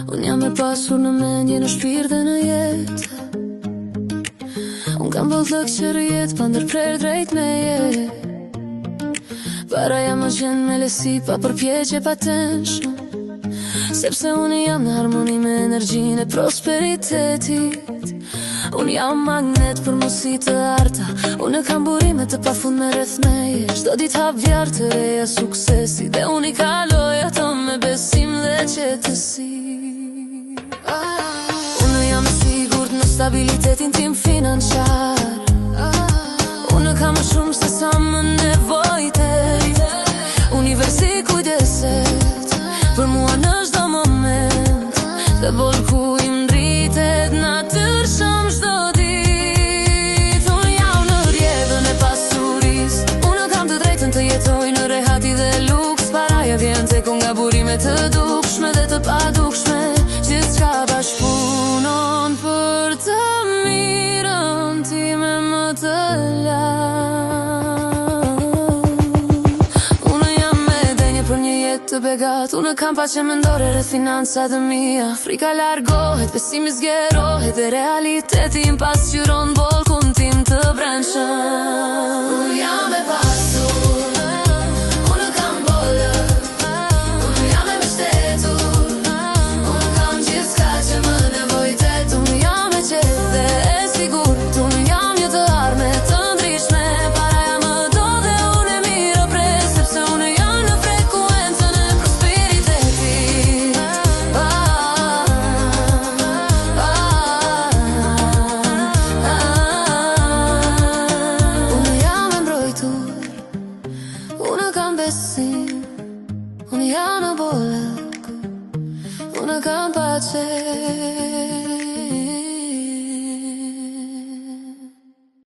Unë jam e pasur në mendje, në shpirt dhe në jetë. Unë kam bollëk që rjet pa ndërprer drejt me jetë. Para jam më gjenë me lesi pa përpjeqje pa tenshëm. Sepse unë jam në harmoni me energjinë e prosperitetit. Unë jam magnet për mosi të arta. Unë kam burime të pafund me rreth meje. Çdo ditë hap vjarë të reja suksesi. Dhe unë i kaloj ato me besim dhe qetësi. Unë jam e sigurt në stabilitetin tim financiar. Unë kam më shumë se sa më nevojte. Universi kujdeset për mua në çdo moment. Dhe bol ku i mdritet natyrshëm çdo ditë. Unë jam në rjedhën e pasuris. Unë kam të drejtën të jetoj në rehati dhe luks. Paraja vjen tek unë nga burime të dukshme dhe të padukshme. Gjithçka bashkëpunon për të mirën time më të të begat. Unë kam paqe mendore rreth financat e mia. Frika largohet, besimi zgjerohet dhe realiteti im pasqyron bollkun tim të brendshëm. Unë jam e pasur, unë kam bollë, unë jam e mbështetur, unë kam gjithçka që më nevojtet. Unë jam e qetë dhe e sigurt, unë jam një të arme të ndryshme. Paraja më do dhe unë e mirë pres, sepse unë jam në unë jam në bollëk, unë kam pace.